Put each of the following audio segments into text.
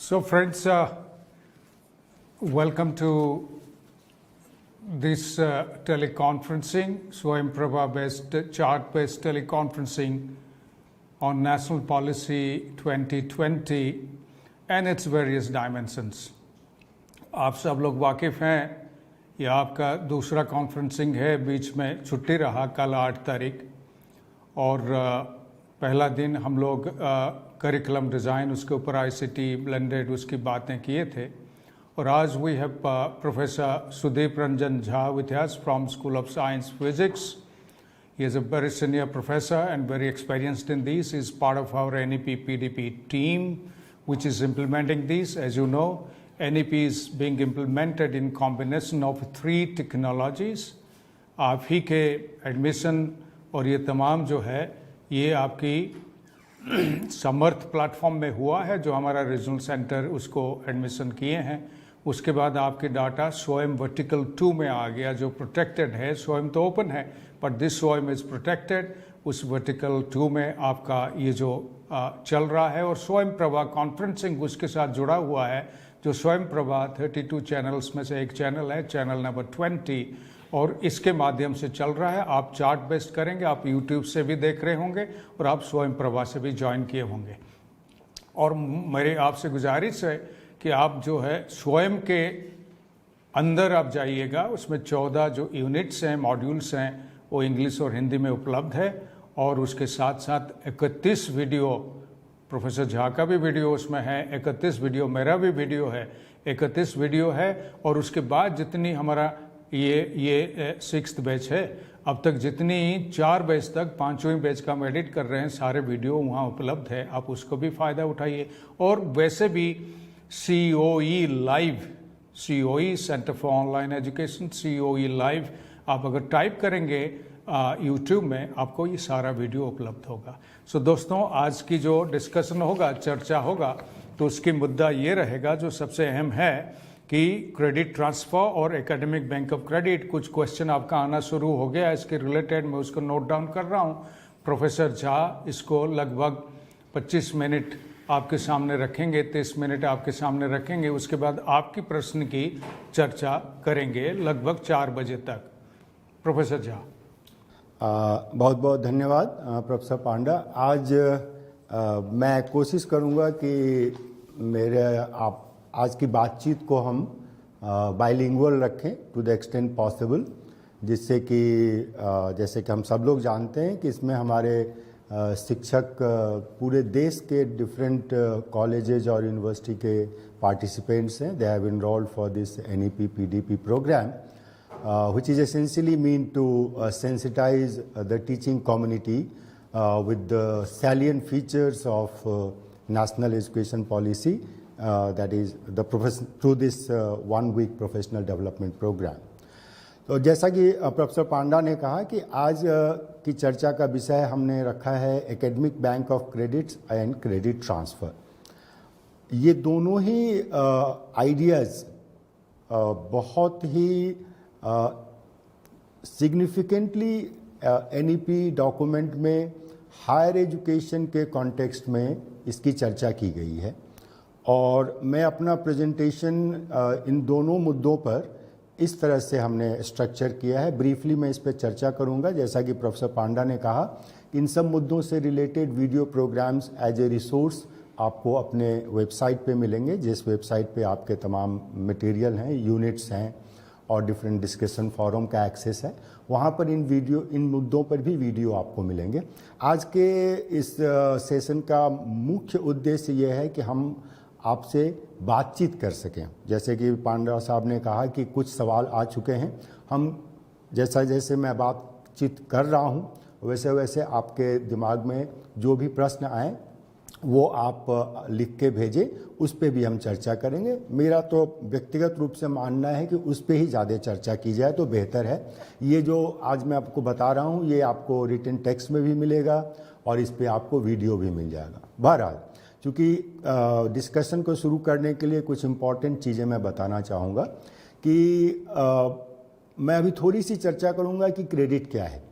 So friends, welcome to this teleconferencing, Swayamprabha based, chart-based teleconferencing on National Policy 2020 and its various dimensions. आप सब लोग वाकिफ़ हैं, ये आपका दूसरा कॉन्फ्रेंसिंग है, बीच में छुट्टी रहा कल 8 तारीख और पहला दिन हम लोग करिकुलम डिज़ाइन उसके ऊपर ICT ब्लेंडेड उसकी बातें किए थे और आज we have professor Sudeep Ranjan Jha with us from school of science physics. He is a very senior professor and very experienced in these. He is part of our NEP-PDP team which is implementing these. As you know, NEP is being implemented in combination of 3 technologies. आप ही के admission और ये तमाम जो है ये आपकी समर्थ platform में हुआ है जो हमारा रीजनल सेंटर उसको एडमिशन किए हैं. उसके बाद आपके डाटा स्वयं वर्टिकल 2 में आ गया जो प्रोटेक्टेड है. स्वयं तो ओपन है बट दिस स्वयं इज़ प्रोटेक्टेड. उस वर्टिकल 2 में आपका ये जो चल रहा है और स्वयं प्रभा कॉन्फ्रेंसिंग उसके साथ जुड़ा हुआ है जो स्वयं प्रभा 32 चैनल्स में से एक चैनल है, चैनल नंबर 20 और इसके माध्यम से चल रहा है. आप चार्ट बेस्ड करेंगे, आप यूट्यूब से भी देख रहे होंगे और आप स्वयं प्रभा से भी ज्वाइन किए होंगे. और मेरी आपसे गुजारिश है कि आप जो है स्वयं के अंदर आप जाइएगा. उसमें 14 जो यूनिट्स हैं, मॉड्यूल्स हैं, वो इंग्लिश और हिंदी में उपलब्ध है और उसके साथ साथ 31 वीडियो प्रोफेसर झा का भी वीडियो उसमें है, 31 वीडियो मेरा भी वीडियो है, 31 वीडियो है. और उसके बाद जितनी हमारा ये 6th बैच है, अब तक जितनी 4 बैच तक 5वीं बैच का हम एडिट कर रहे हैं सारे वीडियो वहाँ उपलब्ध है. आप उसको भी फ़ायदा उठाइए. और वैसे भी COE live, COE centre for online education, COE live आप अगर टाइप करेंगे यूट्यूब में आपको ये सारा वीडियो उपलब्ध होगा. सो दोस्तों, आज की जो डिस्कशन होगा, चर्चा होगा, तो उसकी मुद्दा ये रहेगा जो सबसे अहम है कि क्रेडिट ट्रांसफ़र और एकेडमिक बैंक ऑफ क्रेडिट. कुछ क्वेश्चन आपका आना शुरू हो गया इसके रिलेटेड, मैं उसको नोट डाउन कर रहा हूँ. प्रोफेसर झा इसको लगभग 25 मिनट आपके सामने रखेंगे, 30 मिनट आपके सामने रखेंगे. उसके बाद आपकी प्रश्न की चर्चा करेंगे लगभग 4 बजे तक. प्रोफेसर झा. बहुत बहुत धन्यवाद प्रोफेसर पांडा. आज मैं कोशिश करूंगा कि आप आज की बातचीत को हम बाइलिंगुअल रखें टू द एक्सटेंट पॉसिबल, जिससे कि जैसे कि हम सब लोग जानते हैं कि इसमें हमारे शिक्षक पूरे देश के डिफरेंट कॉलेजेज और यूनिवर्सिटी के पार्टिसिपेंट्स हैं. They have enrolled for this NEP-PDP programme which is essentially mean to sensitize the teaching community with the salient features of national education policy, that is through this 1-week professional development program. तो जैसा कि professor पांडा ने कहा कि आज की चर्चा का विषय हमने रखा है academic bank of credits and credit transfer. ये दोनों ही आइडियाज़ बहुत ही सिग्निफिकेंटली NEP डॉक्यूमेंट में हायर एजुकेशन के कॉन्टेक्स्ट में इसकी चर्चा की गई है. और मैं अपना प्रेजेंटेशन इन दोनों मुद्दों पर इस तरह से हमने स्ट्रक्चर किया है. ब्रीफली मैं इस पर चर्चा करूंगा. जैसा कि प्रोफेसर पांडा ने कहा, इन सब मुद्दों से related video programmes as a resource आपको अपने वेबसाइट पे मिलेंगे, जिस वेबसाइट पे आपके तमाम मटेरियल हैं, यूनिट्स हैं और डिफरेंट डिस्कशन फोरम का एक्सेस है. वहाँ पर इन मुद्दों पर भी वीडियो आपको मिलेंगे. आज के इस सेशन का मुख्य उद्देश्य ये है कि हम आपसे बातचीत कर सकें. जैसे कि पांडा साहब ने कहा कि कुछ सवाल आ चुके हैं. हम जैसे मैं बातचीत कर रहा हूँ वैसे वैसे आपके दिमाग में जो भी प्रश्न आए वो आप लिख के भेजें, उस पे भी हम चर्चा करेंगे. मेरा तो व्यक्तिगत रूप से मानना है कि उस पे ही ज़्यादा चर्चा की जाए तो बेहतर है. ये जो आज मैं आपको बता रहा हूँ ये आपको रिटन टेक्स्ट में भी मिलेगा और इस पे आपको वीडियो भी मिल जाएगा. बहरहाल, चूँकि डिस्कशन को शुरू करने के लिए कुछ इम्पॉर्टेंट चीज़ें मैं बताना चाहूँगा कि मैं अभी थोड़ी सी चर्चा करूँगा कि क्रेडिट क्या है.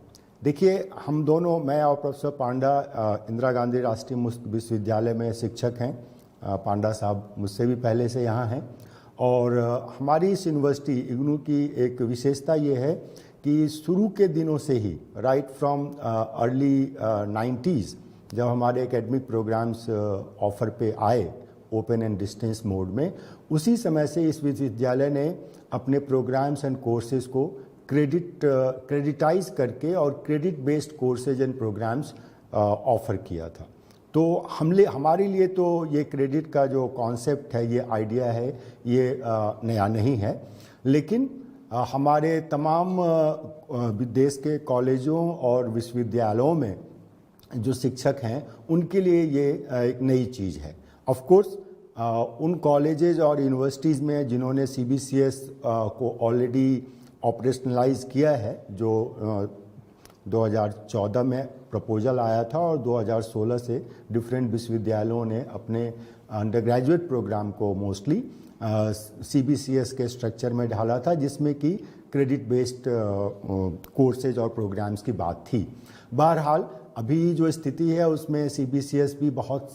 देखिए, हम दोनों, मैं और प्रोफेसर पांडा इंदिरा गांधी राष्ट्रीय मुक्त विश्वविद्यालय में शिक्षक हैं पांडा साहब मुझसे भी पहले से यहाँ हैं। और हमारी इस यूनिवर्सिटी इग्नू की एक विशेषता ये है कि शुरू के दिनों से ही राइट फ्रॉम अर्ली 90s जब हमारे एकेडमिक प्रोग्राम्स ऑफर पे आए ओपन एंड डिस्टेंस मोड में, उसी समय से इस विश्वविद्यालय ने अपने प्रोग्राम्स एंड कोर्सेज को क्रेडिटाइज करके और credit based courses and programmes offer किया था। तो हमारे लिए तो ये क्रेडिट का जो कॉन्सेप्ट है, ये आइडिया है, ये नया नहीं है, लेकिन हमारे तमाम देश के कॉलेजों और विश्वविद्यालयों में जो शिक्षक हैं उनके लिए ये एक नई चीज़ है। ऑफ कोर्स उन कॉलेजेज और यूनिवर्सिटीज़ में जिन्होंने CBCS को ऑलरेडी ऑपरेशनलाइज किया है, जो 2014 में प्रपोजल आया था और 2016 से डिफरेंट विश्वविद्यालयों ने अपने अंडर ग्रेजुएट प्रोग्राम को मोस्टली CBCS के स्ट्रक्चर में ढाला था, जिसमें कि क्रेडिट बेस्ड कोर्सेज और प्रोग्राम्स की बात थी। बहरहाल अभी जो स्थिति है उसमें CBCS भी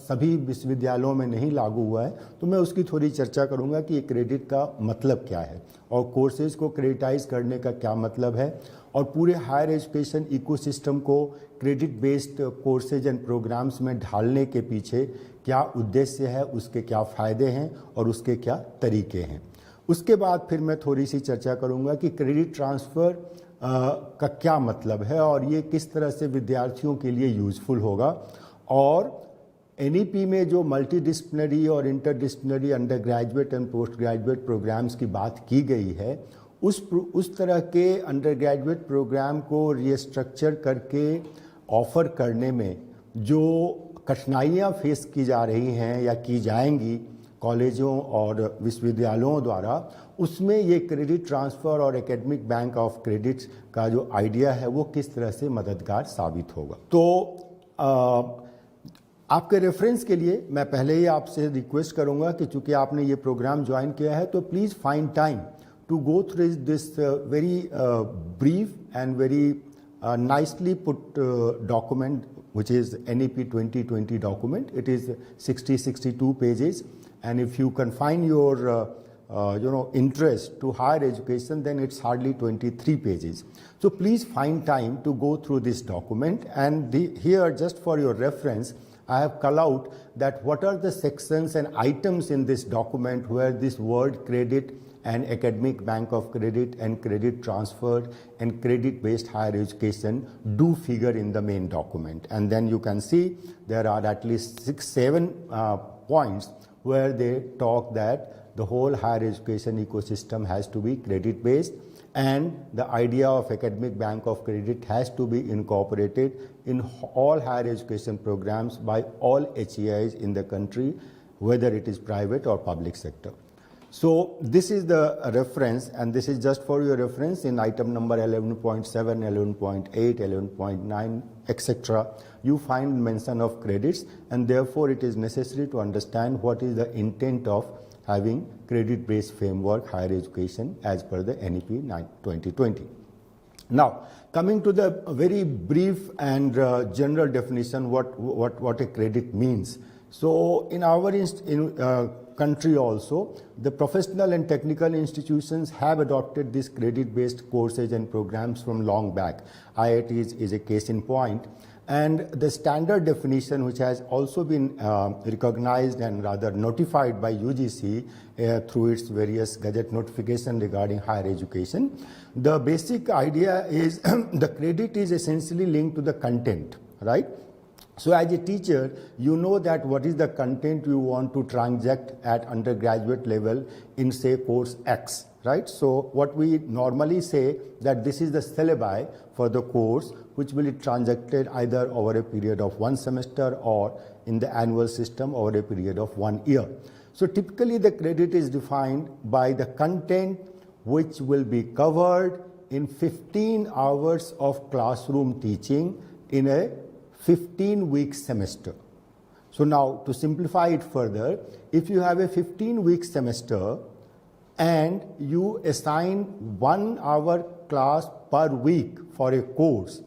सभी विश्वविद्यालयों में नहीं लागू हुआ है, तो मैं उसकी थोड़ी चर्चा करूंगा कि क्रेडिट का मतलब क्या है और कोर्सेज को क्रेडिटाइज करने का क्या मतलब है, और पूरे हायर एजुकेशन इकोसिस्टम को credit based courses and programmes में ढालने के पीछे क्या उद्देश्य है, उसके क्या फ़ायदे हैं और उसके क्या तरीके हैं। उसके बाद फिर मैं थोड़ी सी चर्चा करूंगा कि क्रेडिट ट्रांसफ़र का क्या मतलब है और ये किस तरह से विद्यार्थियों के लिए यूज़फुल होगा, और NEP में जो मल्टीडिसिप्लिनरी और interdisciplinary undergraduate and postgraduate programmes की बात की गई है, उस तरह के अंडर ग्रेजुएट प्रोग्राम को रीस्ट्रक्चर करके ऑफ़र करने में जो कठिनाइयाँ फेस की जा रही हैं या की जाएंगी कॉलेजों और विश्वविद्यालयों द्वारा, उसमें ये क्रेडिट ट्रांसफ़र और एकेडमिक बैंक ऑफ क्रेडिट्स का जो आइडिया है वो किस तरह से मददगार साबित होगा। तो आपके रेफरेंस के लिए मैं पहले ही आपसे रिक्वेस्ट करूंगा कि चूंकि आपने ये प्रोग्राम ज्वाइन किया है तो please find time to go through this very brief and very nicely put document, which is NEP2020 document. It is 62 pages, and if you confine your interest to higher education, then it's hardly 23 pages. So please find time to go through this document, and here just for your reference, I have called out that what are the sections and items in this document where this word credit and academic bank of credit and credit transfer and credit based higher education do figure in the main document. And then you can see there are at least 6-7 points where they talk that the whole higher education ecosystem has to be credit based, and the idea of academic bank of credit has to be incorporated in all higher education programs by all HEIs in the country, whether it is private or public sector. So this is the reference, and this is just for your reference. In item number 11.7, 11.8, 11.9, etc., you find mention of credits, and therefore it is necessary to understand what is the intent of having credit-based framework higher education as per the NEP 2020. Now, coming to the very brief and general definition, what a credit means. So in our country also, the professional and technical institutions have adopted this credit-based courses and programs from long back. IIT is a case in point. And the standard definition, which has also been recognized and rather notified by UGC through its various gazette notification regarding higher education, the basic idea is the credit is essentially linked to the content, right? So as a teacher, you know that what is the content you want to transact at undergraduate level in, say, course X, right? So what we normally say that this is the syllabi for the course, which will be transacted either over a period of one semester or in the annual system over a period of 1 year. So typically the credit is defined by the content which will be covered in 15 hours of classroom teaching in a 15-week semester. So now to simplify it further, if you have a 15-week semester and you assign 1 hour class per week for a course,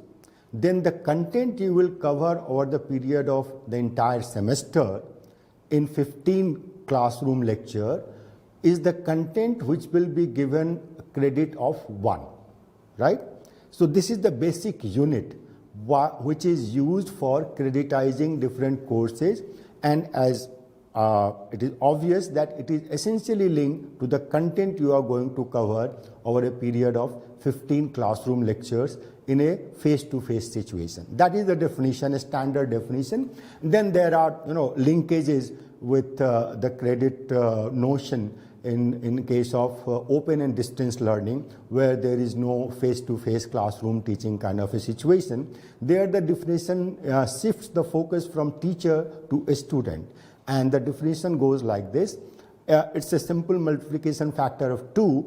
then the content you will cover over the period of the entire semester in 15 classroom lecture is the content which will be given credit of 1, right? So this is the basic unit which is used for creditizing different courses, and as it is obvious that it is essentially linked to the content you are going to cover over a period of 15 classroom lectures in a face-to-face situation. That is the definition, a standard definition. Then there are linkages with the credit notion in case of open and distance learning, where there is no face-to-face classroom teaching kind of a situation. There the definition shifts the focus from teacher to a student, and the definition goes like this. It's a simple multiplication factor of 2,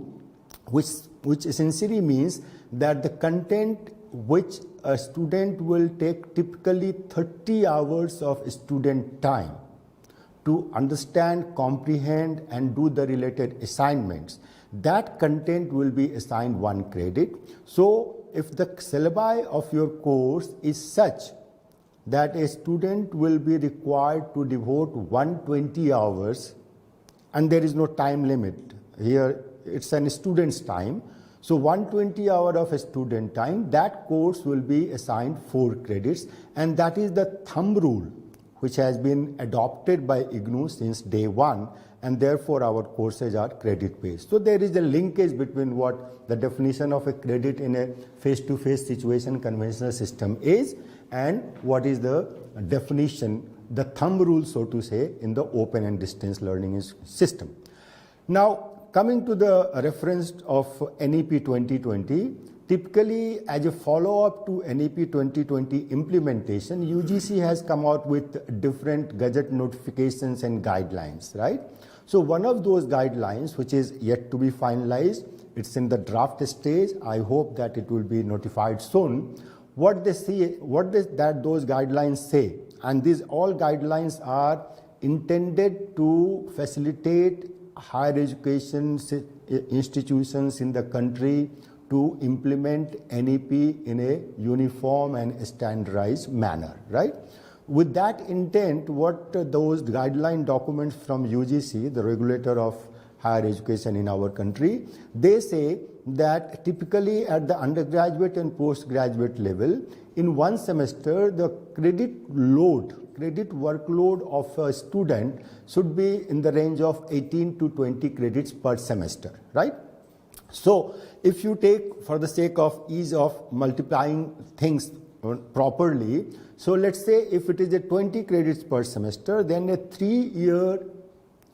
which essentially means that the content which a student will take typically 30 hours of student time to understand, comprehend, and do the related assignments, that content will be assigned 1 credit. So if the syllabi of your course is such that a student will be required to devote 120 hours, and there is no time limit here, it's an student's time, so 120 hour of a student time, that course will be assigned 4 credits, and that is the thumb rule which has been adopted by IGNOU since day 1, and therefore our courses are credit-based. So there is a linkage between what the definition of a credit in a face-to-face situation conventional system is, and what is the definition, the thumb rule, so to say, in the open and distance learning system. Now, coming to the reference of NEP 2020, typically as a follow-up to NEP 2020 implementation, UGC has come out with different gazette notifications and guidelines, right? So one of those guidelines, which is yet to be finalized, it's in the draft stage. I hope that it will be notified soon. What those guidelines say, and these all guidelines are intended to facilitate higher education institutions in the country to implement NEP in a uniform and standardized manner, right? With that intent, what those guideline documents from UGC, the regulator of higher education in our country, they say that typically at the undergraduate and postgraduate level, in one semester, the credit workload of a student should be in the range of 18 to 20 credits per semester, right? So if you take, for the sake of ease of multiplying things properly, so let's say if it is a 20 credits per semester, then a 3-year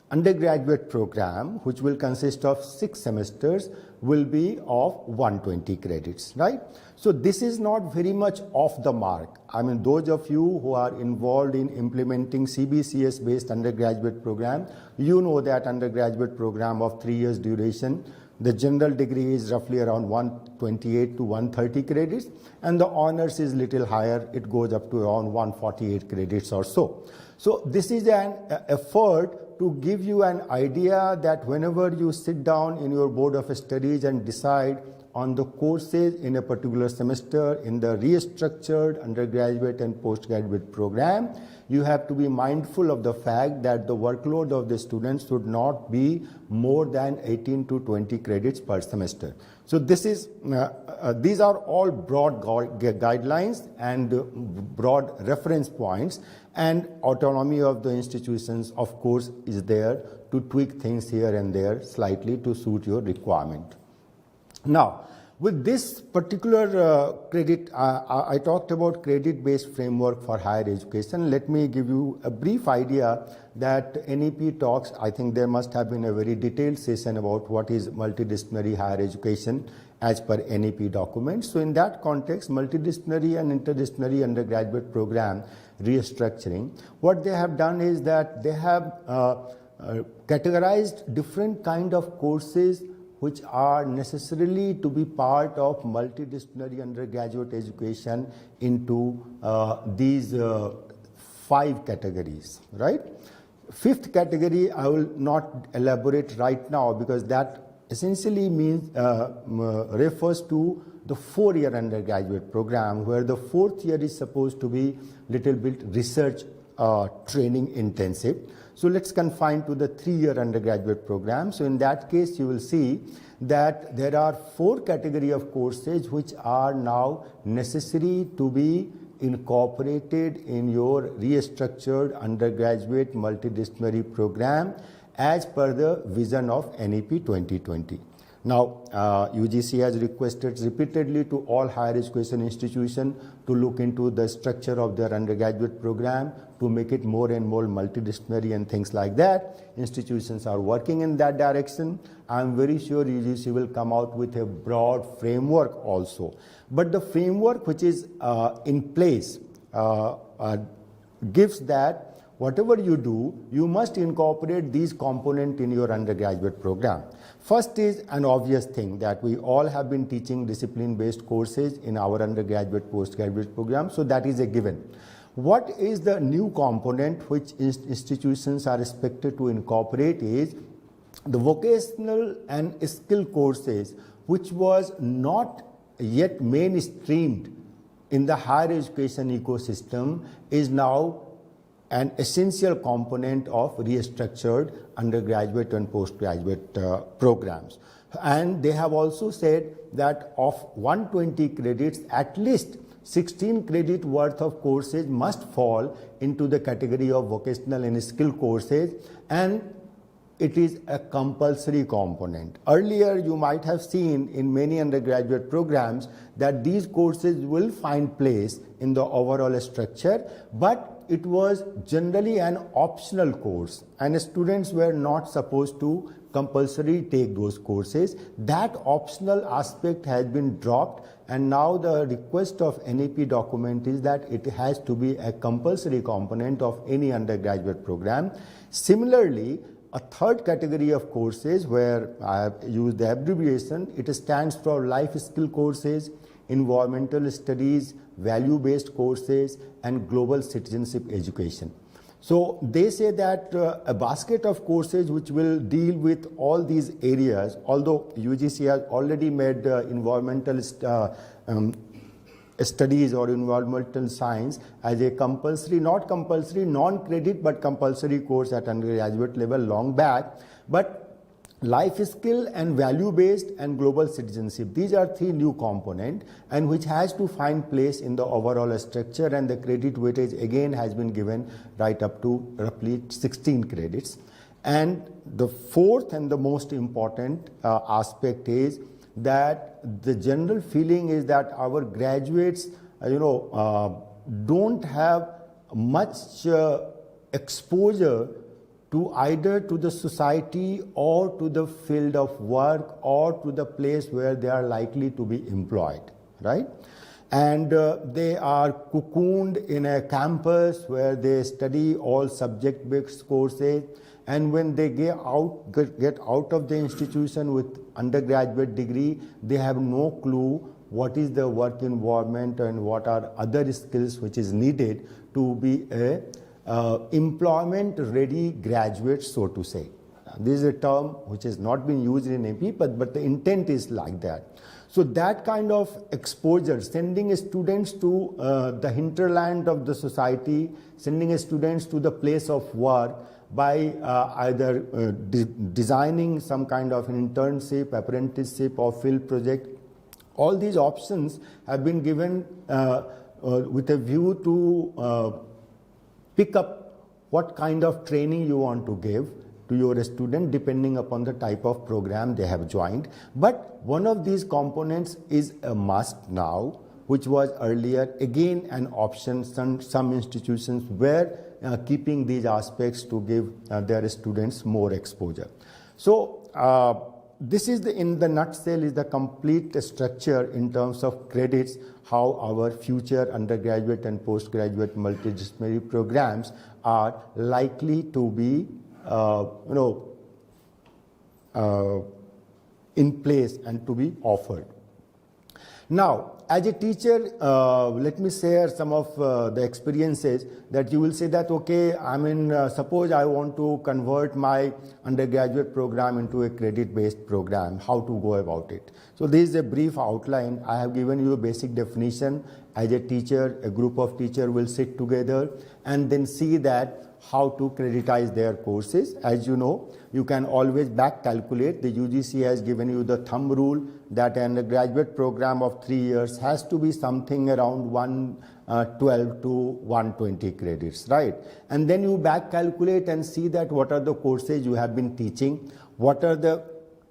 undergraduate program, which will consist of 6 semesters, will be of 120 credits, right? So this is not very much off the mark. I mean, those of you who are involved in implementing CBCS-based undergraduate program, you know that undergraduate program of 3 years duration, the general degree is roughly around 128 to 130 credits, and the honors is little higher. It goes up to around 148 credits or so. So this is an effort to give you an idea that whenever you sit down in your board of studies and decide on the courses in a particular semester in the restructured undergraduate and postgraduate program, you have to be mindful of the fact that the workload of the students should not be more than 18 to 20 credits per semester. So this is, these are all broad guidelines and broad reference points, and autonomy of the institutions, of course, is there to tweak things here and there slightly to suit your requirement. Now, with this particular credit, I talked about credit-based framework for higher education. Let me give you a brief idea that NEP talks. I think there must have been a very detailed session about what is multidisciplinary higher education as per NEP documents. So in that context, multidisciplinary and interdisciplinary undergraduate program restructuring, what they have done is that they have categorized different kind of courses which are necessarily to be part of multidisciplinary undergraduate education into these 5 categories, right? 5th category, I will not elaborate right now because that essentially means refers to the 4-year undergraduate program, where the 4th year is supposed to be little bit research training intensive. So let's confine to the 3-year undergraduate program. So in that case, you will see that there are 4 category of courses which are now necessary to be incorporated in your restructured undergraduate multidisciplinary program as per the vision of NEP 2020. Now, UGC has requested repeatedly to all higher education institutions to look into the structure of their undergraduate program to make it more and more multidisciplinary and things like that. Institutions are working in that direction. I am very sure UGC will come out with a broad framework also. But the framework which is in place gives that whatever you do, you must incorporate these components in your undergraduate program. First is an obvious thing that we all have been teaching discipline-based courses in our undergraduate, postgraduate program, so that is a given. What is the new component which institutions are expected to incorporate is the vocational and skill courses, which was not yet mainstreamed in the higher education ecosystem, is now an essential component of restructured undergraduate and postgraduate programs. And they have also said that of 120 credits, at least 16 credit worth of courses must fall into the category of vocational and skill courses, and it is a compulsory component. Earlier, you might have seen in many undergraduate programs that these courses will find place in the overall structure, but it was generally an optional course and students were not supposed to compulsorily take those courses. That optional aspect has been dropped, and now the request of NEP document is that it has to be a compulsory component of any undergraduate program. Similarly, a third category of courses where I have used the abbreviation, it stands for life skill courses, environmental studies, value-based courses, and global citizenship education. So they say that a basket of courses which will deal with all these areas, although UGC has already made environmental studies or environmental science as a compulsory, not compulsory, non-credit but compulsory course at undergraduate level long back, but life skill and value-based and global citizenship, these are 3 new components and which has to find place in the overall structure, and the credit weightage again has been given right up to roughly 16 credits. And the fourth and the most important aspect is that the general feeling is that our graduates don't have much exposure to either to the society or to the field of work or to the place where they are likely to be employed, right? And they are cocooned in a campus where they study all subject-based courses, and when they get out of the institution with undergraduate degree, they have no clue what is the work environment and what are other skills which is needed to be a employment-ready graduate, so to say. This is a term which has not been used in AP, but the intent is like that. So that kind of exposure, sending students to the hinterland of the society, sending students to the place of work by either designing some kind of an internship, apprenticeship or field project, all these options have been given with a view to pick up what kind of training you want to give to your student depending upon the type of program they have joined. But one of these components is a must now, which was earlier again an option. Some institutions were keeping these aspects to give their students more exposure. So this is in the nutshell is the complete structure in terms of credits, how our future undergraduate and postgraduate multidisciplinary programs are likely to be in place and to be offered. Now, as a teacher, let me share some of the experiences that you will say that, okay, suppose I want to convert my undergraduate program into a credit-based program, how to go about it. So this is a brief outline. I have given you a basic definition as a teacher, a group of teachers will sit together and then see that how to creditize their courses. As you know, you can always back calculate. The UGC has given you the thumb rule that an undergraduate program of 3 years has to be something around 112 to 120 credits, right? And then you back calculate and see that what are the courses you have been teaching, what are the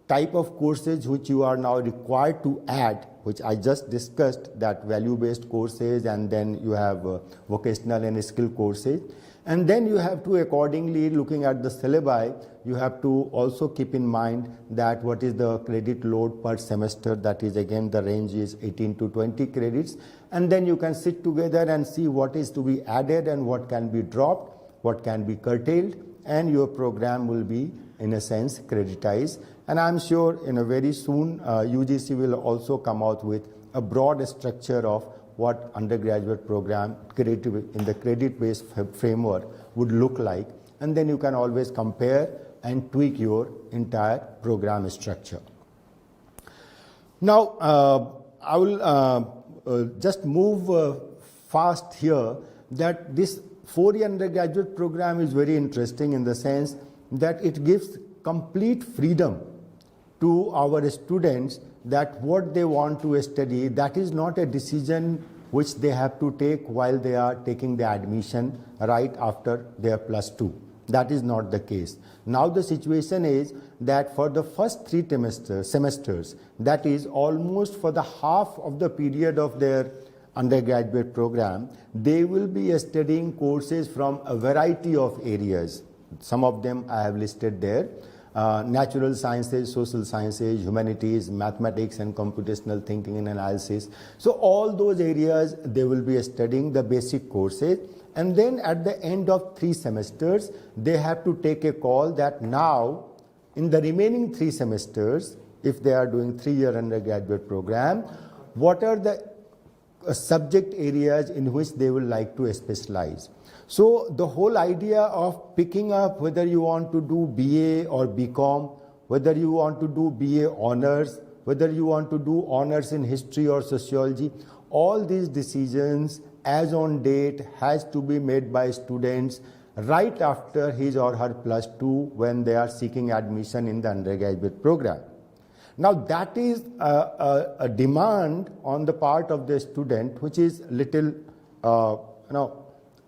type of courses which you are now required to add, which I just discussed, that value-based courses, and then you have vocational and skill courses. And then you have to, accordingly, looking at the syllabi, you have to also keep in mind that what is the credit load per semester. That is, again, the range is 18 to 20 credits. And then you can sit together and see what is to be added and what can be dropped, what can be curtailed, and your program will be, in a sense, creditized. And I'm sure in a very soon, UGC will also come out with a broad structure of what undergraduate program in the credit-based framework would look like. And then you can always compare and tweak your entire program structure. Now, I will just move fast here, that this 4-year undergraduate program is very interesting in the sense that it gives complete freedom to our students that what they want to study, that is not a decision which they have to take while they are taking the admission right after their +2. That is not the case. Now the situation is that for the first 3 semesters, that is almost for the half of the period of their undergraduate program, they will be studying courses from a variety of areas. Some of them I have listed there. Natural sciences, social sciences, humanities, mathematics and computational thinking and analysis. So all those areas they will be studying the basic courses, and then at the end of 3 semesters they have to take a call that now in the remaining 3 semesters, if they are doing 3-year undergraduate program, what are the subject areas in which they would like to specialize. So the whole idea of picking up whether you want to do BA or BCom, whether you want to do BA honors, whether you want to do honors in history or sociology, all these decisions as on date has to be made by students right after his or her +2 when they are seeking admission in the undergraduate program. Now that is a demand on the part of the student which is little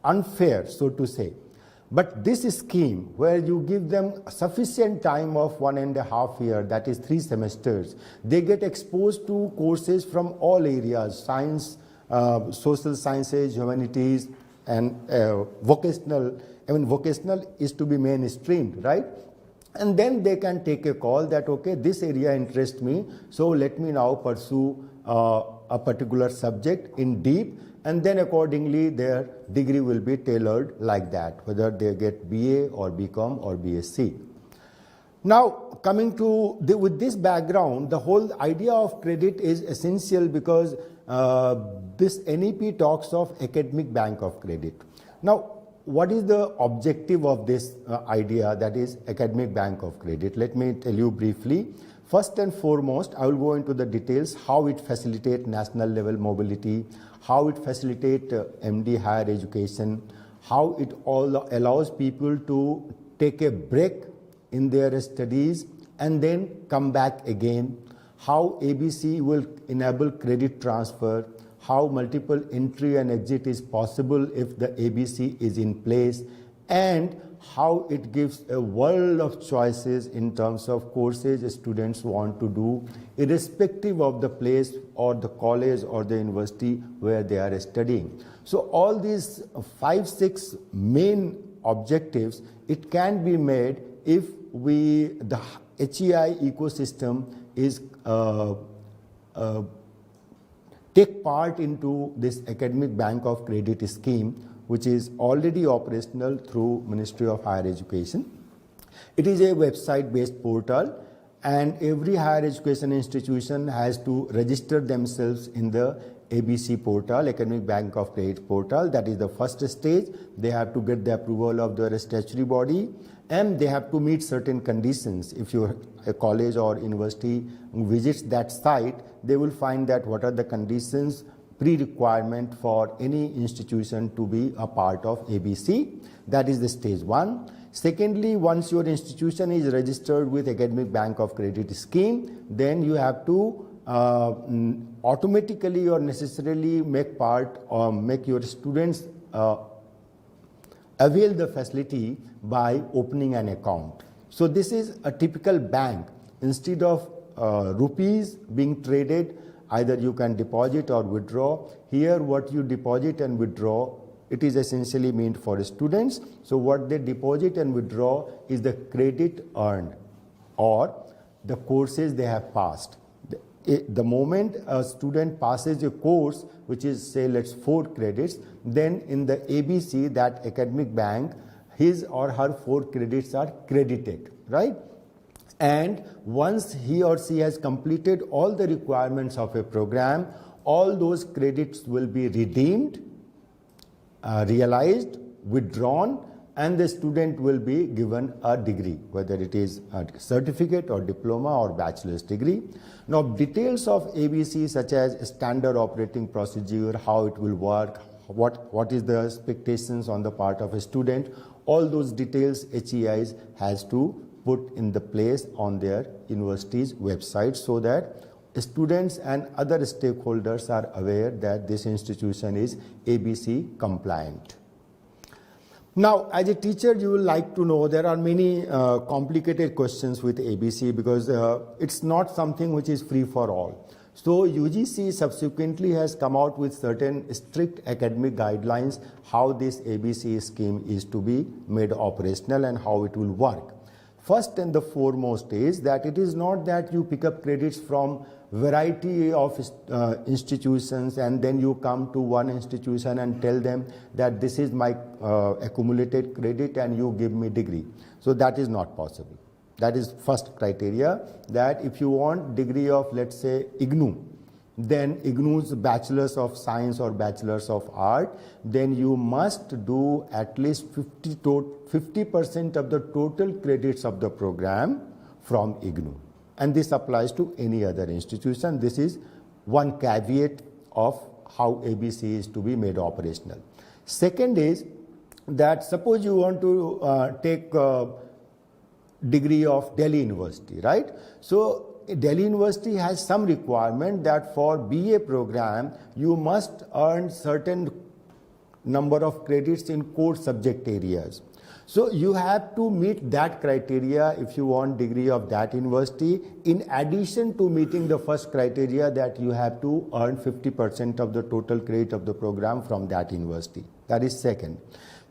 unfair, so to say. But this scheme where you give them sufficient time of 1.5 years, that is 3 semesters, they get exposed to courses from all areas, science, social sciences, humanities, and vocational. I mean, vocational is to be mainstreamed, right? And then they can take a call that, okay, this area interests me, so let me now pursue a particular subject in deep, and then accordingly their degree will be tailored like that, whether they get BA or BCom or BSc. Now, coming to with this background, the whole idea of credit is essential because this NEP talks of academic bank of credit. Now, what is the objective of this idea, that is academic bank of credit? Let me tell you briefly. First and foremost, I will go into the details, how it facilitates national level mobility, how it facilitates MD higher education, how it all allows people to take a break in their studies and then come back again, how ABC will enable credit transfer, how multiple entry and exit is possible if the ABC is in place, and how it gives a world of choices in terms of courses students want to do, irrespective of the place or the college or the university where they are studying. So all these 5-6 main objectives, it can be made if the HEI ecosystem is take part into this academic bank of credit scheme, which is already operational through Ministry of Higher Education. It is a website-based portal, and every higher education institution has to register themselves in the ABC portal, Academic Bank of Credit portal. That is the first stage. They have to get the approval of their statutory body, and they have to meet certain conditions. If a college or university visits that site, they will find that what are the conditions pre-requirement for any institution to be a part of ABC. That is the stage 1. Secondly, once your institution is registered with Academic Bank of Credit scheme, then you have to automatically or necessarily make part or make your students avail the facility by opening an account. So this is a typical bank. Instead of rupees being traded, either you can deposit or withdraw. Here what you deposit and withdraw, it is essentially meant for students. So what they deposit and withdraw is the credit earned or the courses they have passed. The moment a student passes a course, which is say let's 4 credits, then in the ABC, that academic bank, his or her 4 credits are credited, right? And once he or she has completed all the requirements of a program, all those credits will be redeemed, realized, withdrawn, and the student will be given a degree, whether it is a certificate or diploma or bachelor's degree. Now, details of ABC such as standard operating procedure, how it will work, what is the expectations on the part of a student, all those details HEIs has to put in the place on their university's website so that students and other stakeholders are aware that this institution is ABC compliant. Now, as a teacher, you will like to know there are many complicated questions with ABC because it's not something which is free for all. So UGC subsequently has come out with certain strict academic guidelines how this ABC scheme is to be made operational and how it will work. First and the foremost is that it is not that you pick up credits from variety of institutions and then you come to one institution and tell them that this is my accumulated credit and you give me degree. So that is not possible. That is first criteria, that if you want degree of, let's say, IGNOU, then IGNOU's Bachelor's of Science or Bachelor's of Art, then you must do at least 50% of the total credits of the program from IGNOU. And this applies to any other institution. This is one caveat of how ABC is to be made operational. Second is that suppose you want to take degree of Delhi University, right? So Delhi University has some requirement that for BA program, you must earn certain number of credits in core subject areas. So you have to meet that criteria if you want degree of that university, in addition to meeting the first criteria that you have to earn 50% of the total credit of the program from that university. That is second.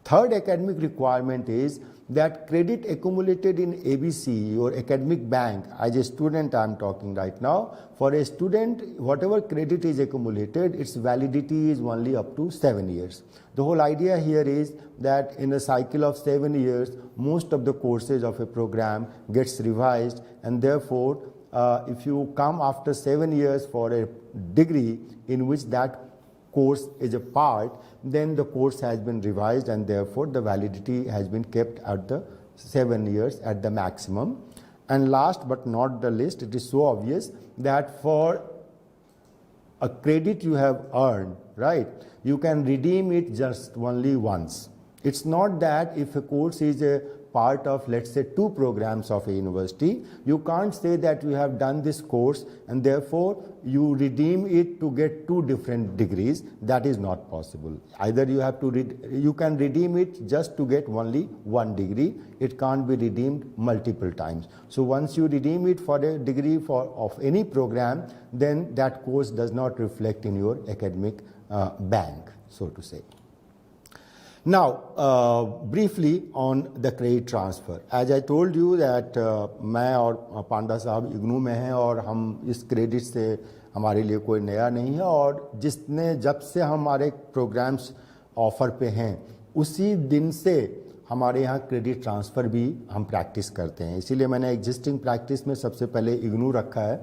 Third academic requirement is that credit accumulated in ABC or academic bank, as a student I am talking right now, for a student, whatever credit is accumulated, its validity is only up to 7 years. The whole idea here is that in a cycle of 7 years, most of the courses of a program gets revised, and therefore, if you come after 7 years for a degree in which that course is a part, then the course has been revised and therefore the validity has been kept at the 7 years at the maximum. And last but not the least, it is so obvious that for a credit you have earned, right, you can redeem it just only once. It's not that if a course is a part of, let's say, 2 programs of a university, you can't say that you have done this course and therefore you redeem it to get 2 different degrees. That is not possible. Either you have to you can redeem it just to get only 1 degree. It can't be redeemed multiple times. So once you redeem it for a degree of any program, then that course does not reflect in your academic bank, so to say. Now, briefly on the credit transfer. As I told you that मैं और पांडा साहब इग्नू में हैं और हम इस credit से हमारे लिए कोई नया नहीं है, और जिसने जब से हमारे प्रोग्राम्स ऑफर पे हैं उसी दिन से हमारे यहाँ क्रेडिट ट्रांसफ़र भी हम प्रैक्टिस करते हैं. इसीलिए मैंने एग्जिस्टिंग प्रैक्टिस में सबसे पहले इग्नू रखा है.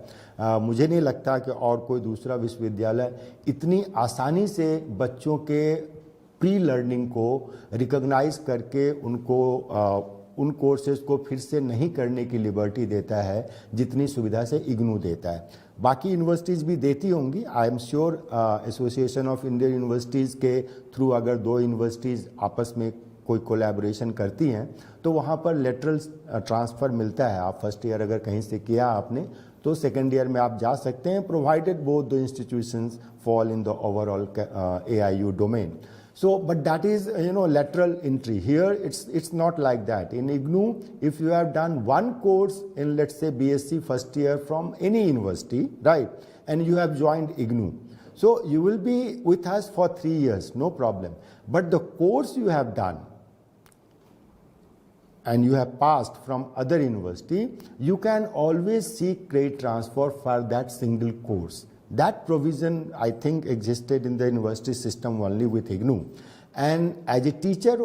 मुझे नहीं लगता कि और कोई दूसरा विश्वविद्यालय इतनी आसानी से बच्चों के प्री लर्निंग को रिकॉग्नाइज करके उनको उन कोर्सेज को फिर से नहीं करने की लिबर्टी देता है जितनी सुविधा से इग्नू देता है। बाकी यूनिवर्सिटीज़ भी देती होंगी। I am sure association of Indian universities के थ्रू अगर दो यूनिवर्सिटीज़ आपस में कोई कोलैबोरेशन करती हैं तो वहाँ पर लेटरल ट्रांसफ़र मिलता है। आप फर्स्ट ईयर अगर कहीं से किया आपने तो सेकेंड ईयर में आप जा सकते हैं, provided both the institutions fall in the overall AIU domain. So, but that is lateral entry. Here it's not like that. In IGNOU, if you have done one course in, let's say, BSc first year from any university, right, and you have joined IGNOU, so you will be with us for 3 years, no problem. But the course you have done and you have passed from other university, you can always seek credit transfer for that single course. That provision, I think, existed in the university system only with IGNOU. And as a teacher,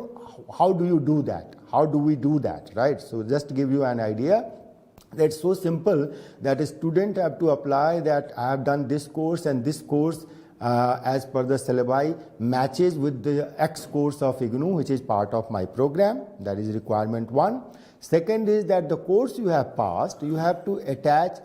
how do you do that? How do we do that, right? So just to give you an idea, that's so simple that a student have to apply that I have done this course and this course as per the syllabi matches with the X course of IGNOU, which is part of my program. That is requirement 1. Second is that the course you have passed, you have to attach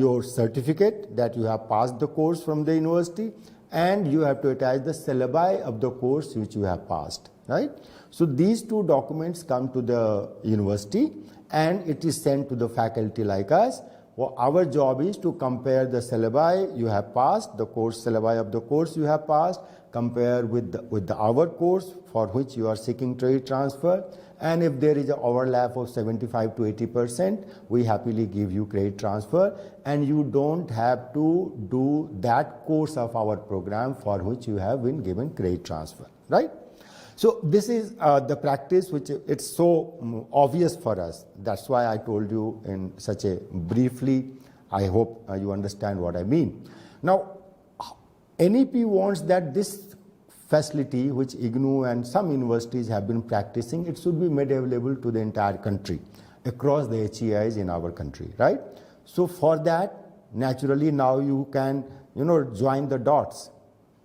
your certificate that you have passed the course from the university, and you have to attach the syllabi of the course which you have passed, right? So these two documents come to the university and it is sent to the faculty like us. Well, our job is to compare the syllabi you have passed, the course syllabi of the course you have passed, compare with our course for which you are seeking credit transfer, and if there is an overlap of 75 to 80%, we happily give you credit transfer, and you don't have to do that course of our program for which you have been given credit transfer, right? So this is the practice which it's so obvious for us. That's why I told you in such a briefly. I hope you understand what I mean. Now, NEP wants that this facility which IGNOU and some universities have been practicing, it should be made available to the entire country, across the HEIs in our country, right? So for that, naturally now you can, join the dots.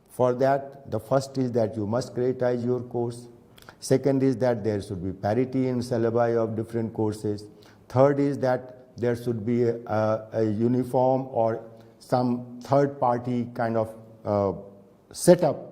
For that, the first is that you must creditize your course. Second is that there should be parity in syllabi of different courses. Third is that there should be a uniform or some third party kind of setup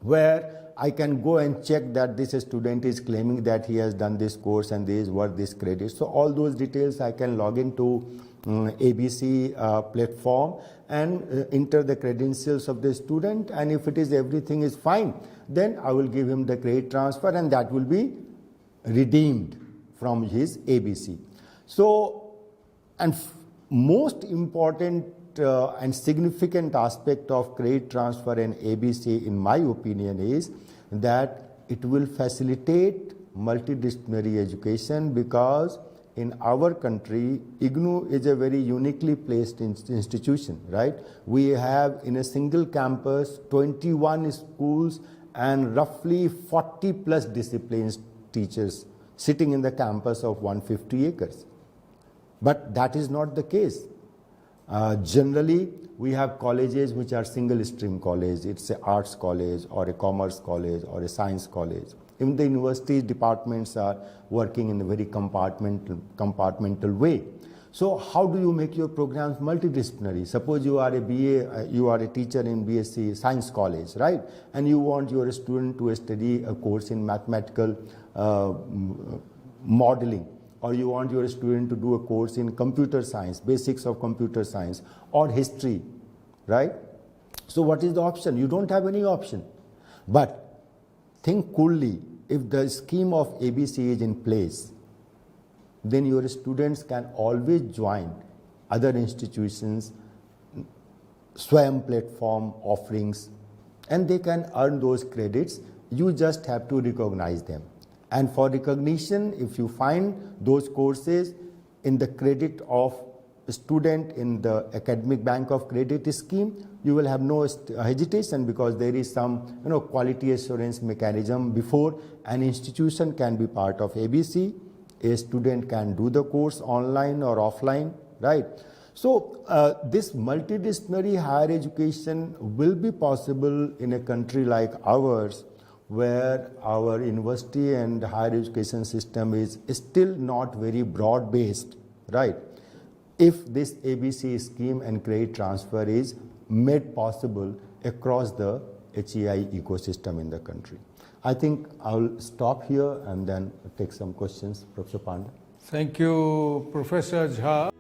where I can go and check that this student is claiming that he has done this course and this is worth this credit. So all those details I can log into ABC platform and enter the credentials of the student, and if it is everything is fine, then I will give him the credit transfer and that will be redeemed from his ABC. So, and most important and significant aspect of credit transfer and ABC in my opinion is that it will facilitate multidisciplinary education, because in our country, IGNOU is a very uniquely placed institution, right? We have in a single campus 21 schools and roughly 40 plus disciplines teachers sitting in the campus of 150 acres. But that is not the case. Generally, we have colleges which are single stream college. It's an arts college or a commerce college or a science college. Even the university departments are working in a very compartmental way. So how do you make your programs multidisciplinary? Suppose you are a BA, you are a teacher in BSc Science College, right? And you want your student to study a course in mathematical modeling, or you want your student to do a course in computer science, basics of computer science, or history, right? So what is the option? You don't have any option. But think coolly, if the scheme of ABC is in place, then your students can always join other institutions, Swayam platform offerings, and they can earn those credits. You just have to recognize them. And for recognition, if you find those courses in the credit of a student in the academic bank of credit scheme, you will have no hesitation, because there is some quality assurance mechanism before an institution can be part of ABC. A student can do the course online or offline, right? So this multidisciplinary higher education will be possible in a country like ours, where our university and higher education system is still not very broad based, right? If this ABC scheme and credit transfer is made possible across the HEI ecosystem in the country. I think I'll stop here and then take some questions. Professor Panda. Thank you, Professor Jha.